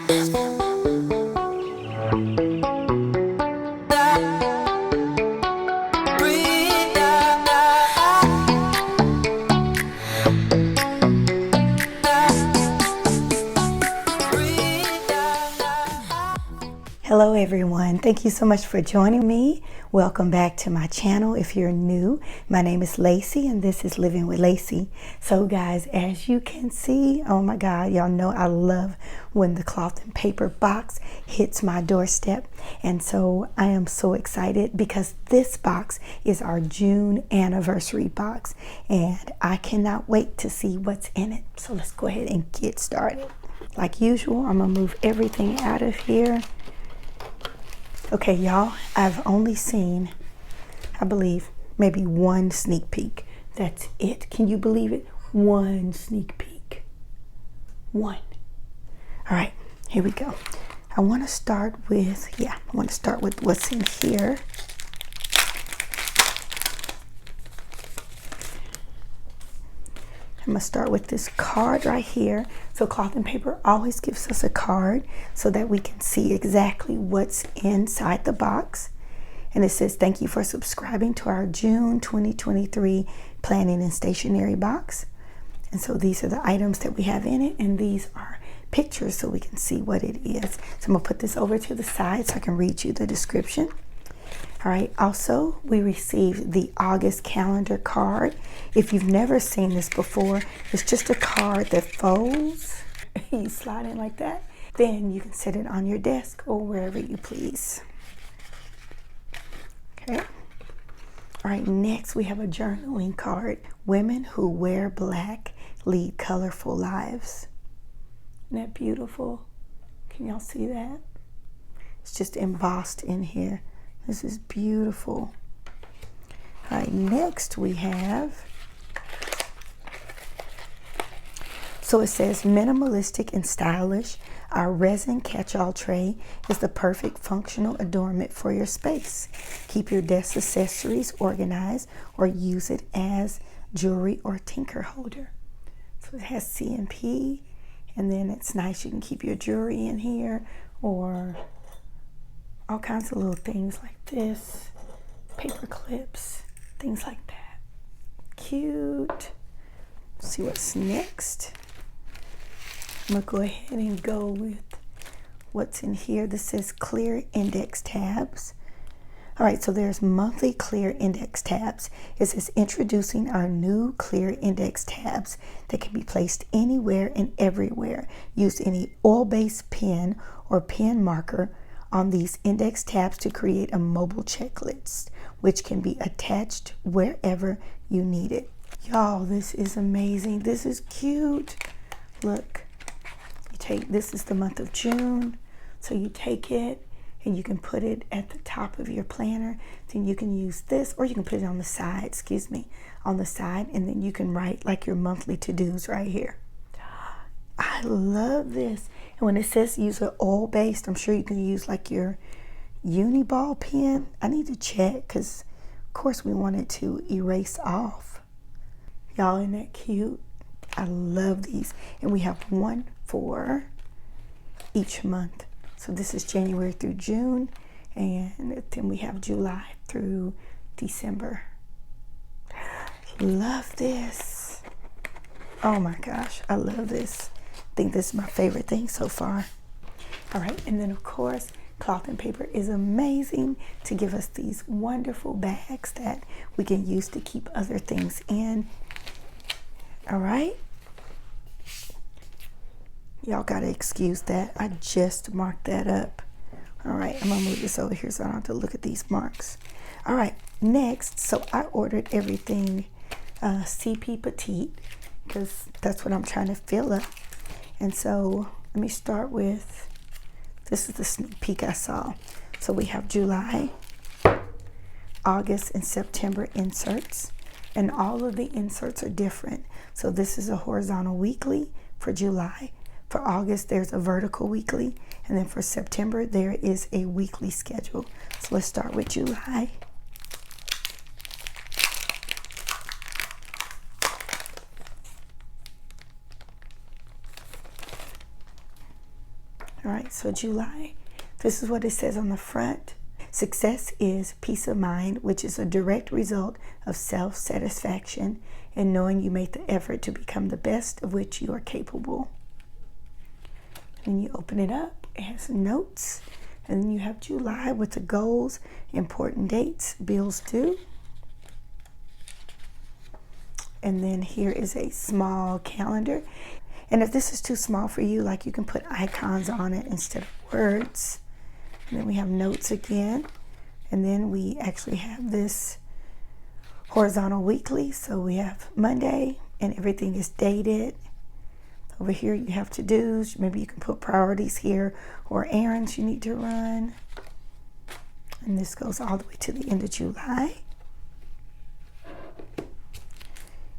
Hello everyone, thank you so much for joining me. Welcome back to my channel. If you're new, my name is Lacey and this is Living with Lacey. So guys, as you can see, oh my God, y'all know I love when the cloth and paper box hits my doorstep. And so I am so excited because this box is our June anniversary box and I cannot wait to see what's in it. So let's go ahead and get started. Like usual, I'm gonna move everything out of here. Okay, y'all, I've only seen, I believe, maybe one sneak peek. That's it. Can you believe it? One sneak peek. One. All right, here we go. I want to start with, what's in here. I'm going to start with this card right here. So Cloth and Paper always gives us a card so that we can see exactly what's inside the box. And it says, thank you for subscribing to our June 2023 planning and stationery box. And so these are the items that we have in it. And these are pictures so we can see what it is. So I'm going to put this over to the side so I can read you the description. All right, also we received the August calendar card. If you've never seen this before, it's just a card that folds. You slide in like that. Then you can set it on your desk or wherever you please. Okay. All right, next we have a journaling card. Women who wear black lead colorful lives. Isn't that beautiful? Can y'all see that? It's just embossed in here. This is beautiful. All right, next we have, so it says minimalistic and stylish. Our resin catch-all tray is the perfect functional adornment for your space. Keep your desk accessories organized or use it as jewelry or tinker holder. So it has C&P, and then it's nice. You can keep your jewelry in here or all kinds of little things like this, paper clips, things like that. Cute. Let's see what's next. I'm gonna go ahead and go with what's in here. This says clear index tabs. All right, so there's monthly clear index tabs. It says introducing our new clear index tabs that can be placed anywhere and everywhere. Use any oil-based pen or pen marker on these index tabs to create a mobile checklist, which can be attached wherever you need it. Y'all, this is amazing. This is cute. Look, you take, this is the month of June. So you take it and you can put it at the top of your planner. Then you can use this, or you can put it on the side, on the side, and then you can write like your monthly to-dos right here. I love this. And when it says use an oil-based, I'm sure you can use like your Uniball pen. I need to check because, of course, we want it to erase off. Y'all, isn't that cute? I love these. And we have one for each month. So this is January through June. And then we have July through December. Love this. Oh my gosh, I love this. I think this is my favorite thing so far. All right, and then of course, Cloth and Paper is amazing to give us these wonderful bags that we can use to keep other things in. All right. Y'all gotta excuse that. I just marked that up. All right, I'm gonna move this over here so I don't have to look at these marks. All right, next, so I ordered everything CP Petite because that's what I'm trying to fill up. And so let me start with, this is the sneak peek I saw. So we have July, August, and September inserts. And all of the inserts are different. So this is a horizontal weekly for July. For August, there's a vertical weekly. And then for September, there is a weekly schedule. So let's start with July. All right, so July. This is what it says on the front. Success is peace of mind, which is a direct result of self-satisfaction and knowing you made the effort to become the best of which you are capable. And you open it up, it has notes, and then you have July with the goals, important dates, bills due. And then here is a small calendar. And if this is too small for you, like you can put icons on it instead of words. And then we have notes again. And then we actually have this horizontal weekly. So we have Monday and everything is dated. Over here you have to-dos. Maybe you can put priorities here or errands you need to run. And this goes all the way to the end of July.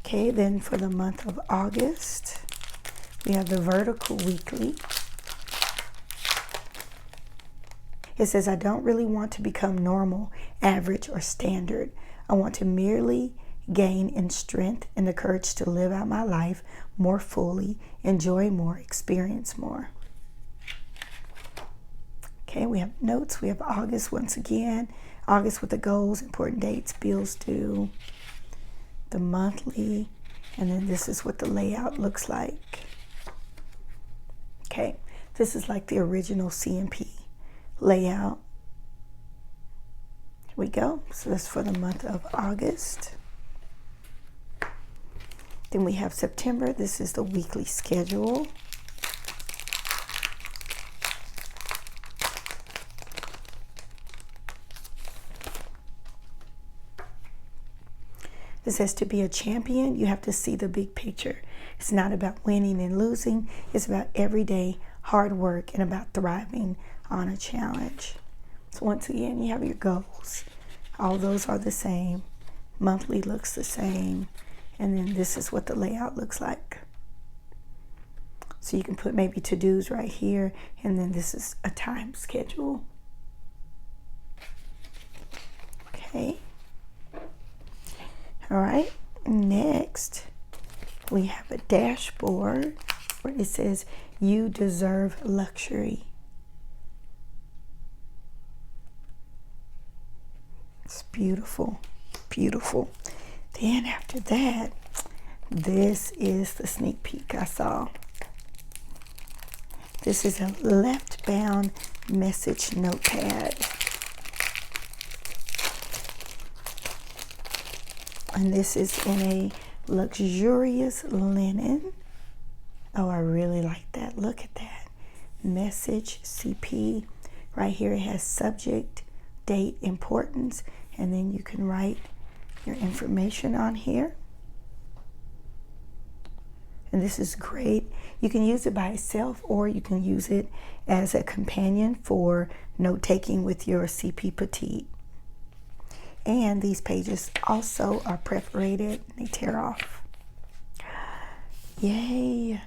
Okay, then for the month of August, we have the vertical weekly. It says, I don't really want to become normal, average, or standard. I want to merely gain in strength and the courage to live out my life more fully, enjoy more, experience more. Okay, we have notes. We have August once again. August with the goals, important dates, bills due, the monthly, and then this is what the layout looks like. Okay, this is like the original CMP layout. Here we go. So that's for the month of August. Then we have September. This is the weekly schedule. It says to be a champion, you have to see the big picture. It's not about winning and losing. It's about everyday hard work and about thriving on a challenge. So once again, you have your goals. All those are the same. Monthly looks the same. And then this is what the layout looks like. So you can put maybe to-dos right here. And then this is a time schedule. Okay. All right, next we have a dashboard where it says you deserve luxury. It's beautiful, beautiful. Then after that, this is the sneak peek I saw. This is a left-bound message notepad. And this is in a luxurious linen. Oh, I really like that. Look at that. Message CP. Right here it has subject, date, importance, and then you can write your information on here. And this is great. You can use it by itself or you can use it as a companion for note-taking with your CP Petite. And these pages also are perforated. They tear off. Yay.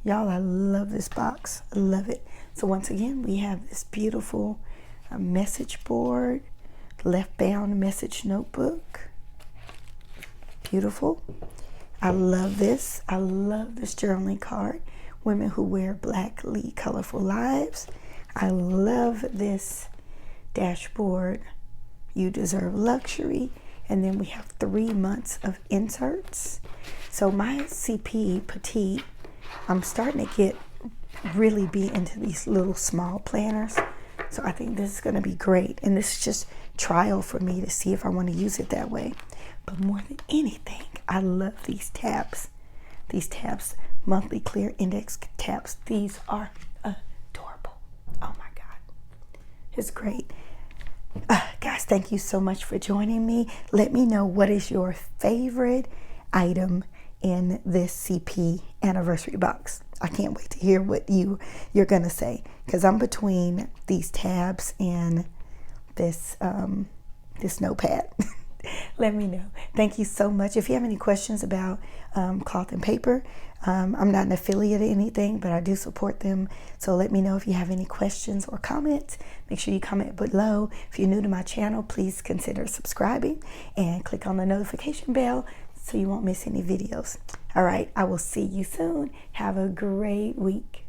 Y'all, I love this box. I love it. So once again, we have this beautiful message board, left-bound message notebook. Beautiful. I love this. I love this journaling card. Women who wear black lead colorful lives. I love this dashboard. You deserve luxury. And then we have 3 months of inserts. So my CP Petite, I'm starting to really be into these little small planners. So I think this is going to be great. And this is just trial for me to see if I want to use it that way. But more than anything, I love these tabs. These tabs, monthly clear index tabs. These are adorable. Oh my God. It's great. Guys, thank you so much for joining me. Let me know what is your favorite item in this CP anniversary box. I can't wait to hear what you're gonna say, because I'm between these tabs and this this notepad. Let me know. Thank you so much. If you have any questions about cloth and paper, I'm not an affiliate or anything, but I do support them. So let me know if you have any questions or comments. Make sure you comment below. If you're new to my channel, please consider subscribing and click on the notification bell so you won't miss any videos. All right, I will see you soon. Have a great week.